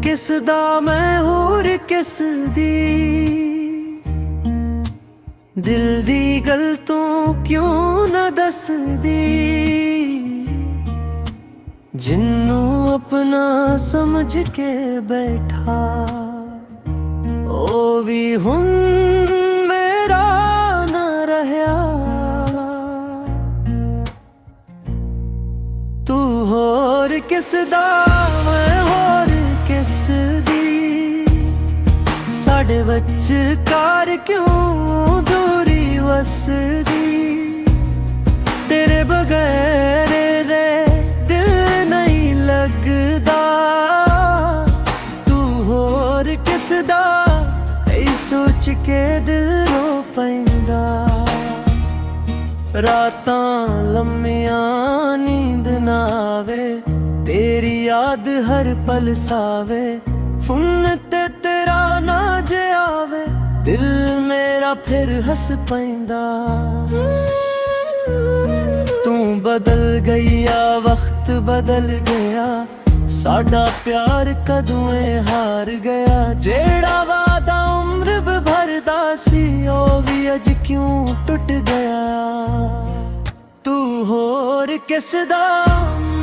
किस दा मैं होर किस दी, दिल दी गल तू क्यों न दसदी। जिन्नू अपना समझ के बैठा ओ भी हुन मेरा न रहा। तू होर किस दा मैं होर किस दी, साडे विचकार क्यों दूरी वसदी। तेरे बगैर रे दिल नहीं लगदा, तू होर किस दा ऐ सोच के दिल रो पैंदा। रातां लम्मियां नींद ना आवे, तेरी याद हर पल सावे। फुन ते तेरा ना जे आवे, दिल मेरा फिर हस पैंदा। तू बदल गईया वक्त बदल गया, साडा प्यार कदों हार गया। जेड़ा वादा उम्र भरदा सी ओ भी अज क्यों टुट गया। तू होर किस दा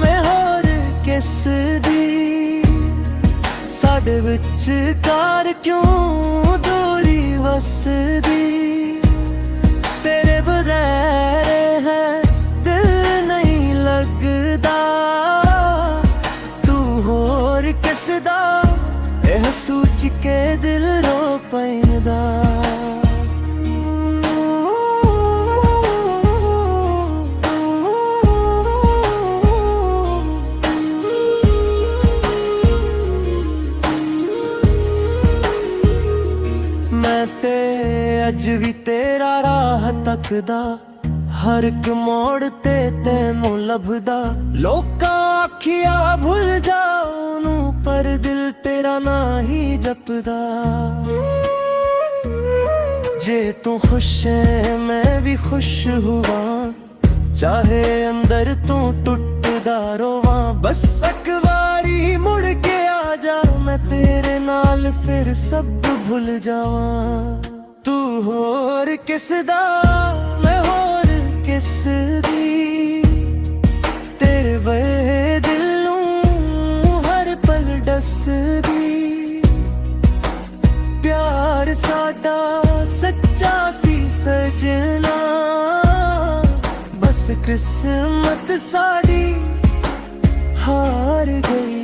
मैं होर किस दी, साडे विचकार क्यों दूरी वसदी। तेरे बगैर है दिल नहीं लगदा, तू होर किस दा एह सोच के दिल रो पैंदा। मैं ते अज भी तेरा राह तकदा, हर एक मोड़ ते तैनू लभदा। लोकां आखिया भुल जाओ पर दिल तेरा ना ही जपदा। जे तू खुश है मैं भी खुश हुआ, चाहे अंदर तू टुटदा रोवा। बस एक बारी मुड़ के आ जा, मैं तेरे नाल फिर सब भूल जावा। तू होर किस दा मैं होर किस दी, तेरे बहे दिल नूं हर पल डसदी। प्यार साडा सच्चा सी सजना, बस किस्मत साड़ी हार गई।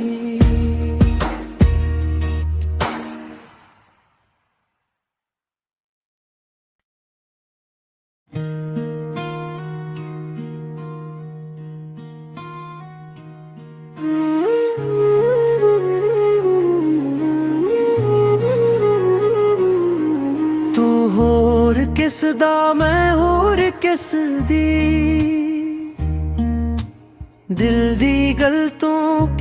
तू होर किस दा मैं होर किस दी, दिल दी गल तू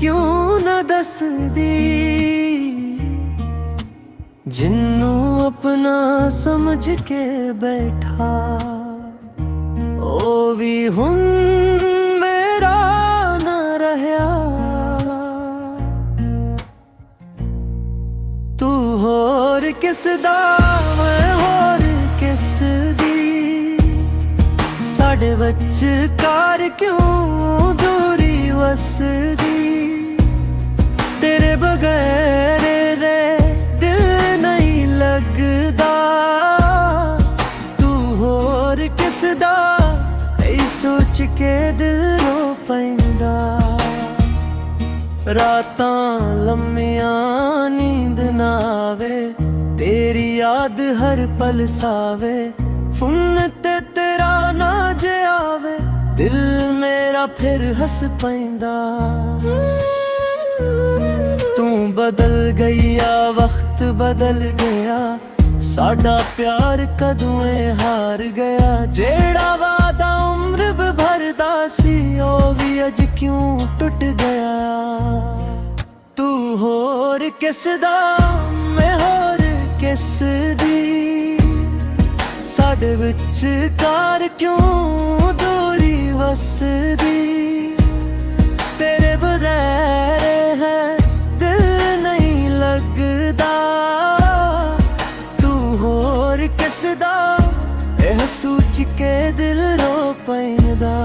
क्यों न दसदी। जिन्नू अपना समझ के बैठा ओ भी हुन मेरा न रहा। तू होर किस दा मैं होर किस दी, साडे विचकार क्यों दूरी वसदी। तेरे बगैर रे दिल नहीं लगदा, तू होर किस दा ऐ सोच के दिल रो पैंदा। रातां लम्मियां नींद ना आवे, तेरी याद हर पल सावे। फुन ते तेरा ना जे आवे, दिल मेरा फिर हस पैंदा। तू बदल गईया वक्त बदल गया, साडा प्यार कदों हार गया। जेड़ा वादा उम्र भरदा सी ओ भी अज क्यों टुट गया। तू होर किस दा मैं होर किस दी, साडे विचकार क्यों दूरी वसदी। तेरे बगैर है दिल नहीं सोच के दिल रो पैंदा।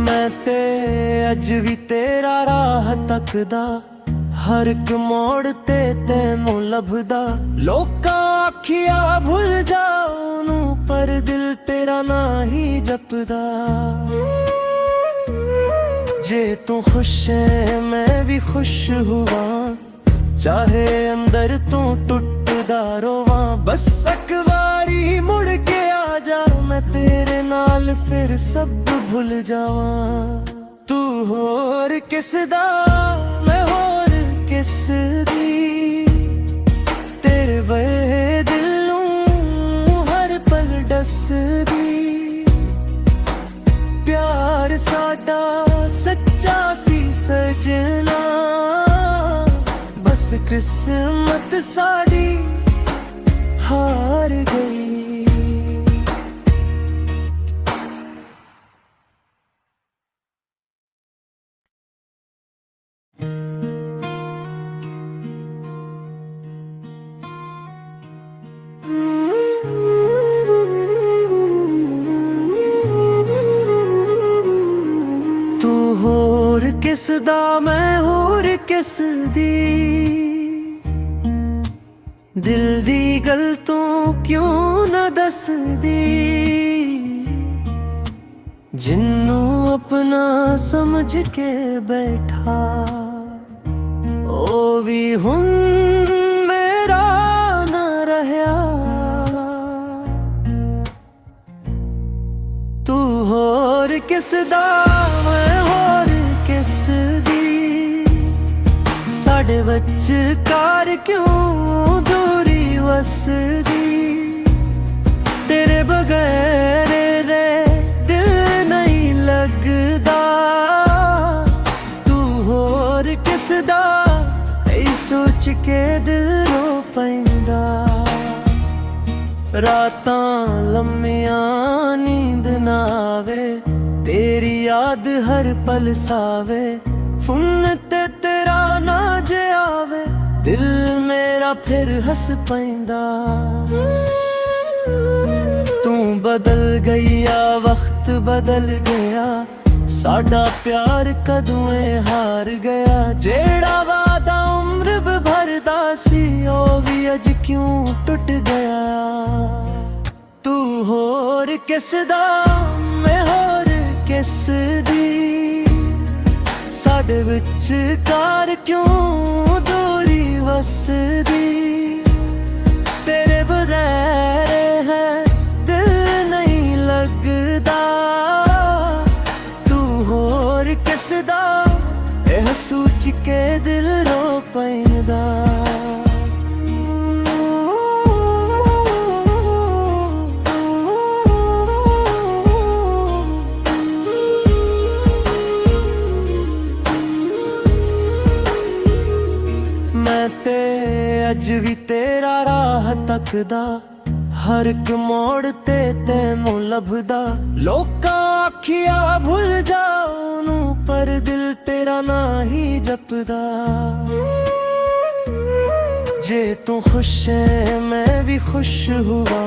मैं ते अज भी तेरा राह तकदा, हर एक मोड़ ते तैनू लभदा। लोकां आखिया भुल जाऊं पर दिल तेरा ना ही जपदा। जे तू खुश है मैं भी खुश हुआ, चाहे अंदर तू टुटदा रोवां। बस एक बारी मुड़ के आ जा, मैं तेरे नाल फिर सब भुल जावां। तू होर किस दा मैं होर किस दी, तेरे बहे दिल नूं हर पल डसदी। प्यार साडा सच्चा सी सजना, बस किस्मत साड़ी हार गई। तू होर किस दा मैं होर किस दी, दिल दी गल तू क्यों न दसदी। जिन्नू अपना समझ के बैठा, ओ भी हुन मेरा न रहा। तू होर किस दा मैं होर किस दी, साडे विचकार क्यों दूरी वसदी। तेरे बगैर रे दिल नहीं लगदा। तू होर किस दा सोच के दिल रो पैंदा। रातां लम्मियां नींद ना आवे, तेरी याद हर पल सावे। फुन ते तेरा ना जे आवे, दिल मेरा फिर हस पैंदा। तू बदल गईया वक्त बदल गया, साडा प्यार कदों हार गया। जेड़ा वादा उम्र भरदा सी, ओ भी अज क्यों टुट गया। तू होर किस दा मैं होर किस दी, साडे विचकार क्यों दूरी वसदी। तेरे बगैर है दिल नहीं लगदा। तू होर किस दा एह सोच के दिल रो पैंदा। मैं ते अज भी तेरा राह तकदा, हर एक मोड़ ते तैनू लभदा। लोकां आखिया भुल जाऊं पर दिल तेरा ना ही जपदा। जे तू खुश है मैं भी खुश हुआ,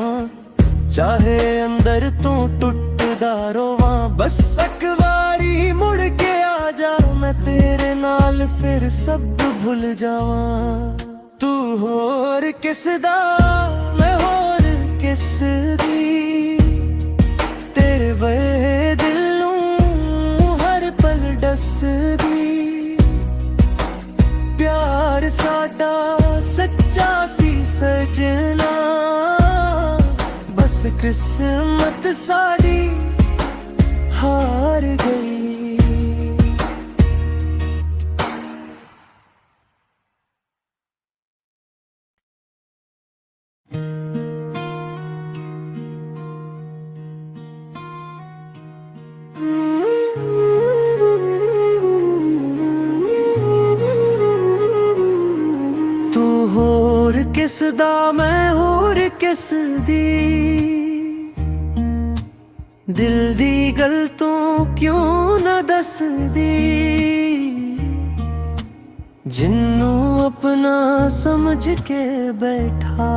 चाहे अंदर तू टुटदा रोवां। बस एक बारी मुड़ के आ जा, मैं तेरे नाल फिर सब भुल जावां। तू होर किस दा मैं होर किस दी, तेरे बहे दिल नूं हर पल डसदी। प्यार साडा सच्चा सी सजना, बस किस्मत साड़ी हार गई। तू होर किस दा मैं होर किस दी, दिल दी गल तू क्यों न दसदी, जिन्नू अपना समझ के बैठा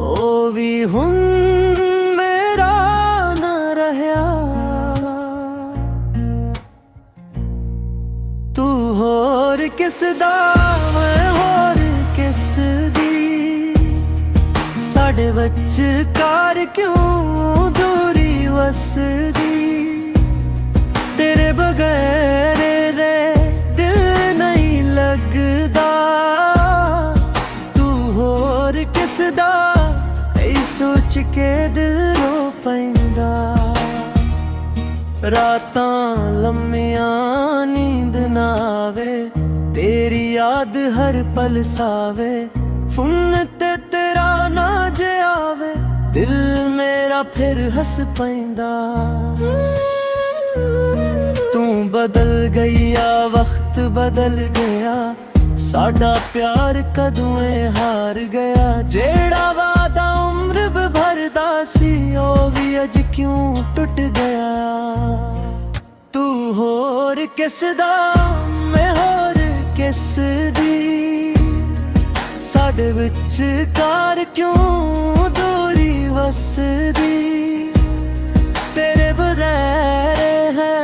ओ भी हुन मेरा न रहा। तू होर किस दा मैं होर किस दी, साडे विचकार क्यों दूरी वसदी। तेरे बगैर रे दिल नहीं लगदा, तू होर किस दा ऐ सोच के दिल रो पैंदा। रातां लम्मियां नींद ना आवे, तेरी याद हर पल सावे। फुन ते तेरा ना जे आवे, दिल मेरा फिर हस पैंदा। तू बदल गईया वक्त बदल गया, साडा प्यार कदों हार गया। जेड़ा वादा उम्र भरदा सी ओ भी अज क्यों टुट गया। तू होर किस दा मैं होर किस दी, साडे विचकार क्यों दूरी वसदी। तेरे बगैर है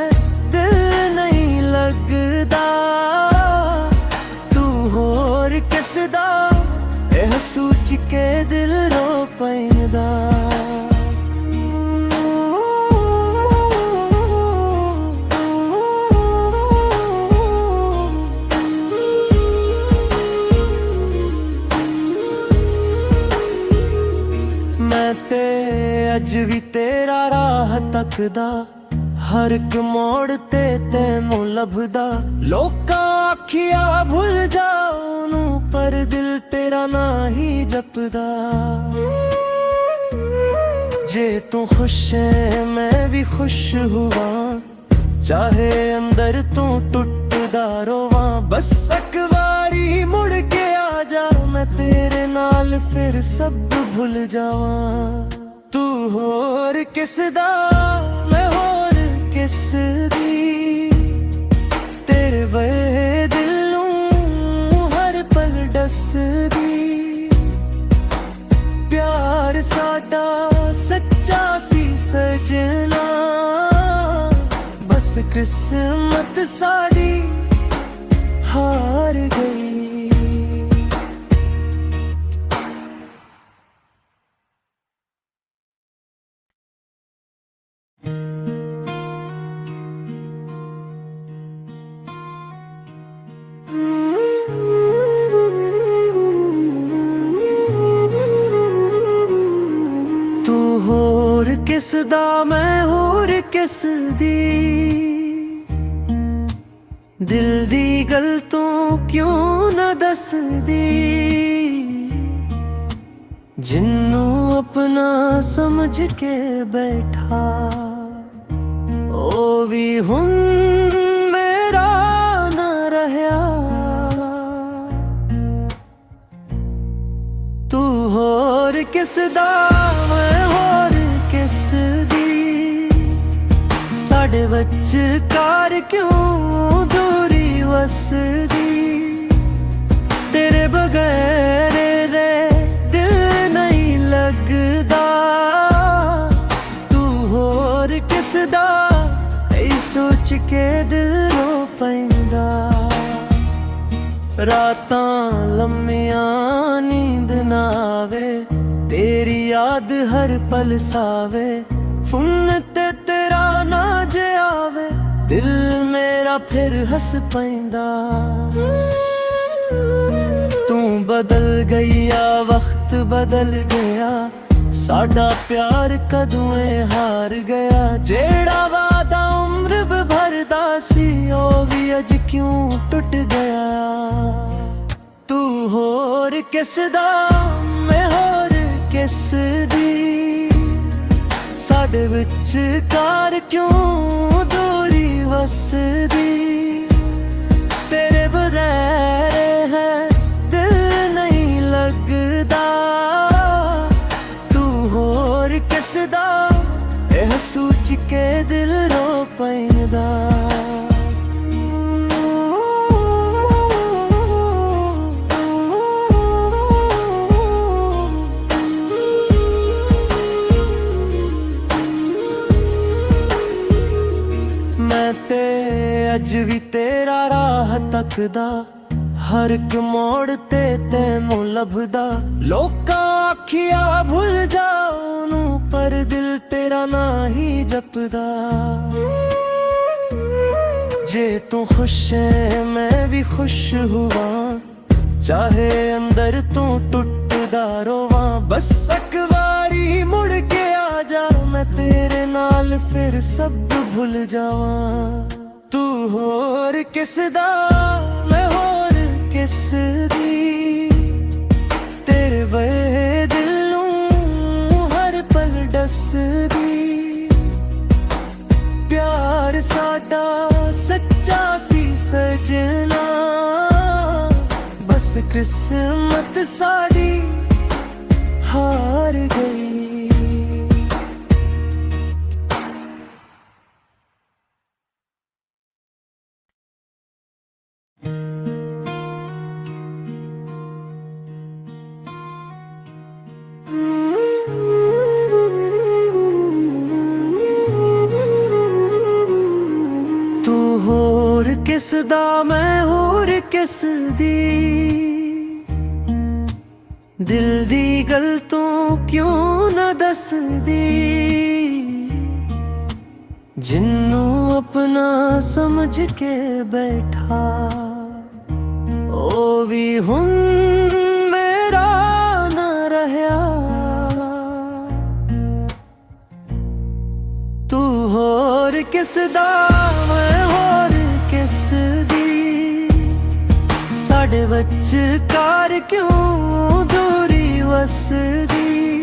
दिल नहीं लगदा, तू होर किस दा एह सोच के दिल रो पैंदा। मैं ते अज भी तेरा राह तकदा, हर एक मोड़ ते तैनू लभदा। लोकां आखिया भुल जाओ नू, पर दिल तेरा ना ही जपदा। जे तू खुश है मैं भी खुश हुआ, चाहे अंदर तू टुटदा रोवां। बस एक बारी मुड़ के आ जा, मैं तेरे नाल फिर सब भुल जावां। तू होर किस दा मैं होर किस दी, तेरे बहे दिल नूं हर पल डसदी। प्यार साडा सच्चा सी सजना, बस किस्मत साड़ी हार गई। तू होर किस दा मैं होर किस दी, दिल दी गल तू क्यों न दसदी। जिन्नू अपना समझ के बैठा ओ भी हुन मेरा न रहा। तू होर किस दा मैं होर किस दी, साडे विचकार क्यों दूरी वसदी। तेरे बगैर रे दिल नहीं लगदा, तू होर किस दा ऐ सोच के दिल रो पैंदा। रातां लम्मियां नींद ना आवे, तेरी याद हर पल सावे। फुन ते तेरा ना जे आवे, दिल मेरा फिर हस पैंदा। तू बदल गईया वक्त बदल गया, साडा प्यार कदों हार गया। जेड़ा वादा उम्र भरदा सी ओ भी अज क्यों टुट गया। तू होर किस दा मैं होर किस दी, साडे विचकार क्यों दूरी वसदी। तेरे बगैर है दिल नहीं लगदा, तू होर किस दा ਤੱਕਦਾ, ਹਰ ਇੱਕ ਮੋੜ ਤੇ ਤੈਨੂੰ ਲੱਭਦਾ। ਲੋਕਾਂ ਆਖਿਆ ਭੁੱਲ ਜਾ ਉਹਨੂੰ, ਪਰ ਦਿਲ ਤੇਰਾ ਨਾਂ ਹੀ ਜਪਦਾ। ਜੇ ਤੂੰ ਖੁਸ਼ ਹੈ ਮੈਂ ਵੀ ਖੁਸ਼ ਹੁਆਂ, ਚਾਹੇ ਅੰਦਰ ਤੂੰ ਟੁੱਟਦਾ ਰੋਵਾਂ। ਬਸ ਇੱਕ ਵਾਰੀ ਮੁੜ ਕੇ ਆ ਜਾ, ਮੈਂ ਤੇਰੇ ਨਾਲ ਫਿਰ ਸਭ ਭੁੱਲ ਜਾਵਾਂ। ਤੂੰ ਹੋਰ ਕਿਸ ਦਾ ਮੈਂ ਹੋਰ ਕਿਸ ਦੀ, ਤੇਰੇ ਬਏ ਦਿਲ ਨੂੰ ਹਰ ਪਲ ਦੱਸਦੀ। ਪਿਆਰ ਸਾਡਾ ਸੱਚਾ ਸੀ ਸਜਣਾ, ਬਸ ਕਿਸਮਤ ਸਾਡੀ ਹਾਰ ਗਈ। ਤੂੰ ਹੋਰ ਕਿਸ ਦਾ ਮੈਂ ਹੋਰ ਕਿਸ ਦੀ, ਦਿਲ ਦੀ ਗੱਲ ਤੂੰ ਕਿਉਂ ਨਾ ਦੱਸਦੀ। ਜਿੰਨੂੰ ਆਪਣਾ ਸਮਝ ਕੇ ਬੈਠਾ, ਉਹ ਵੀ ਹੁਣ ਮੇਰਾ ਨਾ ਰਹਿਆ। ਤੂੰ ਹੋਰ ਕਿਸ ਦਾ ਮੈਂ ਹੋਰ ਕਿਸ ਦੀ, ਸਾਡੇ ਵਿਚਕਾਰ ਕਿਉਂ ਦੂਰੀ ਵਸਦੀ।